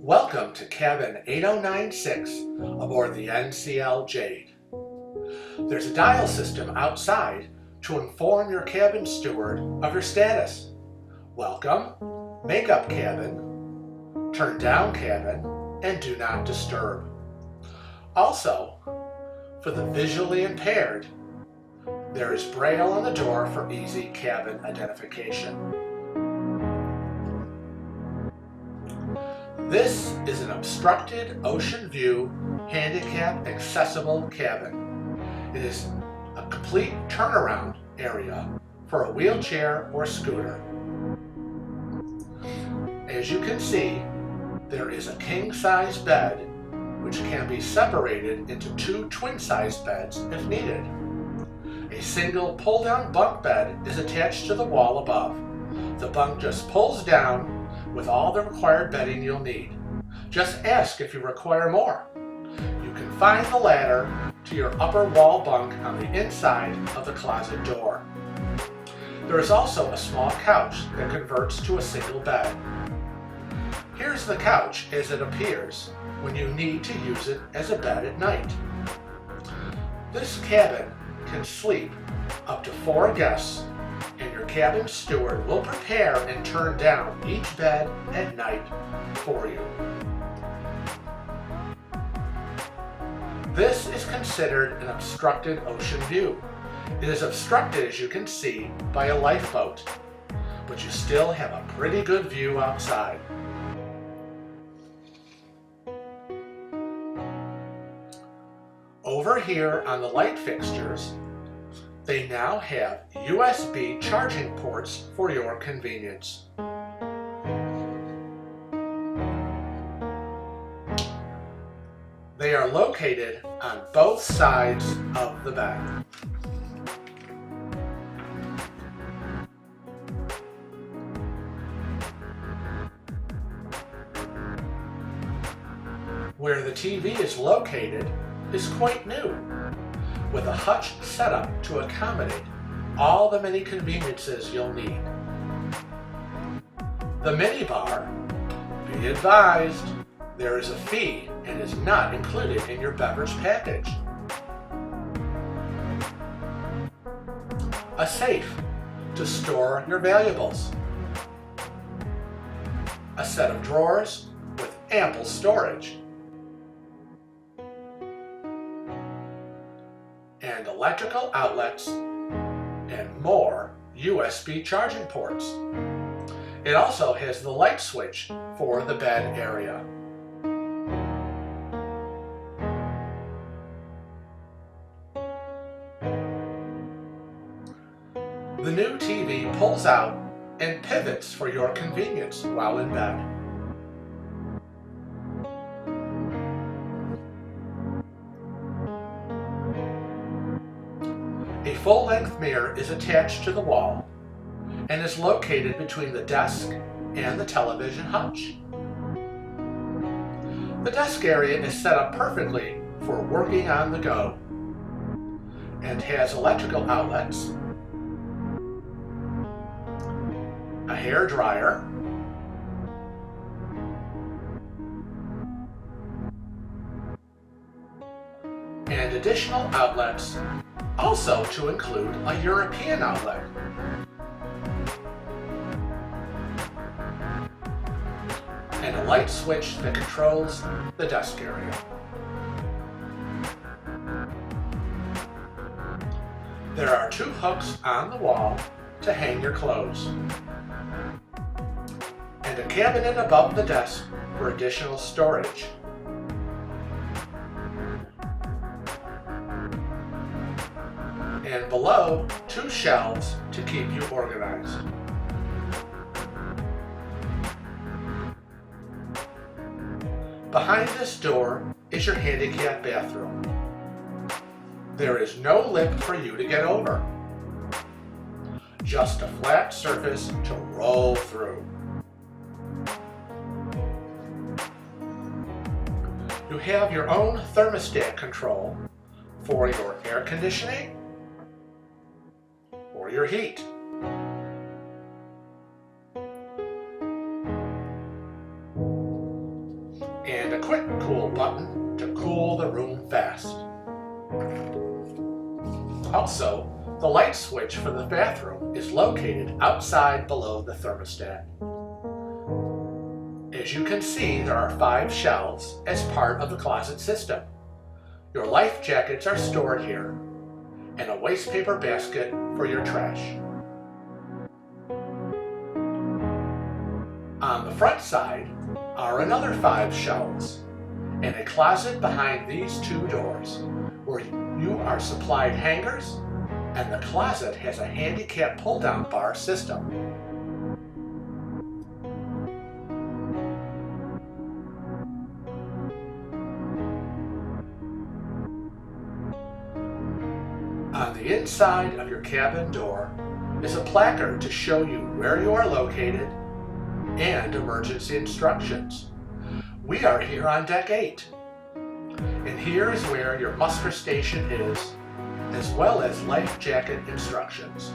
Welcome to cabin 8096 aboard the NCL Jade. There's a dial system outside to inform your cabin steward of your status. Welcome, makeup cabin, turn down cabin, and do not disturb. Also, for the visually impaired, there is braille on the door for easy cabin identification. This is an obstructed ocean view handicap accessible cabin. It is a complete turnaround area for a wheelchair or scooter. As you can see, there is a king-size bed which can be separated into two twin-size beds if needed. A single pull-down bunk bed is attached to the wall above. The bunk just pulls down with all the required bedding you'll need. Just ask if you require more. You can find the ladder to your upper wall bunk on the inside of the closet door. There is also a small couch that converts to a single bed. Here's the couch as it appears when you need to use it as a bed at night. This cabin can sleep up to 4 guests, and your cabin steward will prepare and turn down each bed at night for you. This is considered an obstructed ocean view. It is obstructed, as you can see, by a lifeboat, but you still have a pretty good view outside. Over here on the light fixtures, they now have USB charging ports for your convenience. They are located on both sides of the bed. Where the TV is located is quite new, with a hutch setup to accommodate all the many conveniences you'll need. The minibar, be advised, there is a fee and is not included in your beverage package. A safe to store your valuables. A set of drawers with ample storage. And electrical outlets and more USB charging ports. It also has the light switch for the bed area. The new TV pulls out and pivots for your convenience while in bed. A full-length mirror is attached to the wall and is located between the desk and the television hutch. The desk area is set up perfectly for working on the go and has electrical outlets, a hair dryer, and additional outlets, also to include a European outlet. And a light switch that controls the desk area. There are 2 hooks on the wall to hang your clothes, and a cabinet above the desk for additional storage. And below, 2 shelves to keep you organized. Behind this door is your handicap bathroom. There is no lip for you to get over. Just a flat surface to roll through. You have your own thermostat control for your air conditioning or your heat. and a quick cool button to cool the room fast. Also, the light switch for the bathroom is located outside below the thermostat. As you can see, there are 5 shelves as part of the closet system. Your life jackets are stored here, and a waste paper basket for your trash. On the front side are another 5 shelves, and a closet behind these 2 doors, where you are supplied hangers, and the closet has a handicap pull-down bar system. On the inside of your cabin door is a placard to show you where you are located and emergency instructions. We are here on deck 8, and here is where your muster station is, as well as life jacket instructions.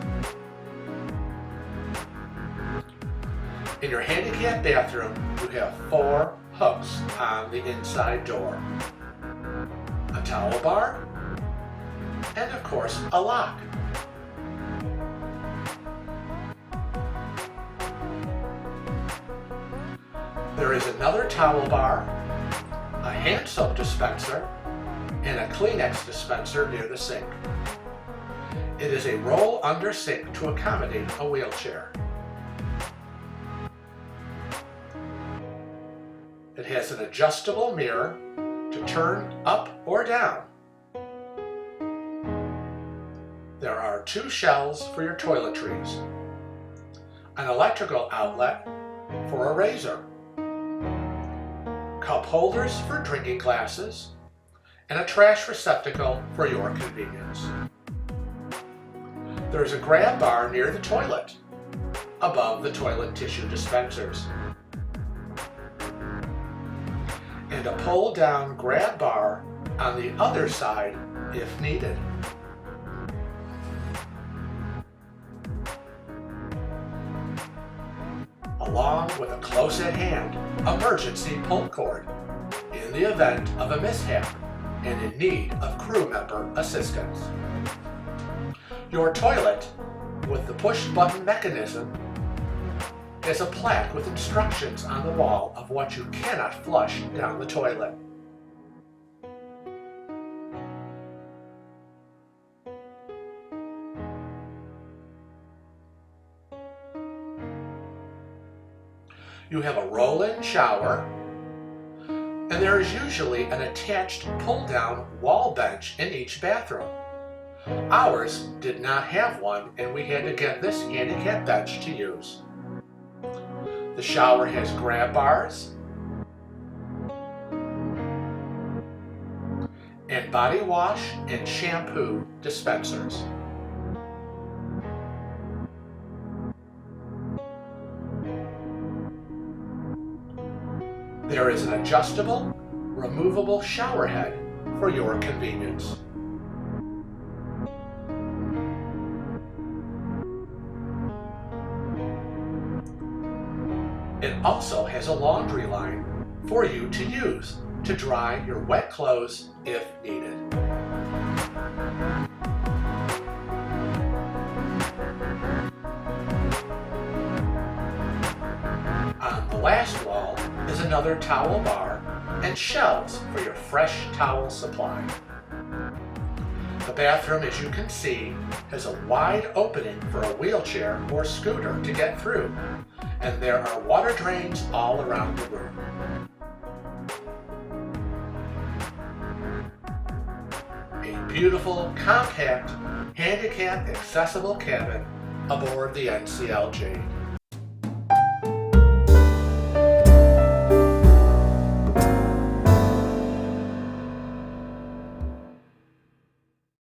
In your handicap bathroom, you have 4 hooks on the inside door, a towel bar, and of course a lock. There is another towel bar, a hand soap dispenser, and a Kleenex dispenser near the sink. It is a roll under sink to accommodate a wheelchair. It has an adjustable mirror to turn up or down. There are 2 shelves for your toiletries, an electrical outlet for a razor, cup holders for drinking glasses, and a trash receptacle for your convenience. There is a grab bar near the toilet, above the toilet tissue dispensers, and a pull-down grab bar on the other side if needed. Along with a close-at-hand emergency pull cord in the event of a mishap and in need of crew member assistance. Your toilet, with the push-button mechanism, has a plaque with instructions on the wall of what you cannot flush down the toilet. You have a roll-in shower, and there is usually an attached pull-down wall bench in each bathroom. Ours did not have one, and we had to get this handicap bench to use. The shower has grab bars and body wash and shampoo dispensers. There is an adjustable, removable shower head for your convenience. It also has a laundry line for you to use to dry your wet clothes if needed. On the last wall is another towel bar and shelves for your fresh towel supply. The bathroom, as you can see, has a wide opening for a wheelchair or scooter to get through, and there are water drains all around the room. A beautiful, compact, handicap accessible cabin aboard the NCL Jade.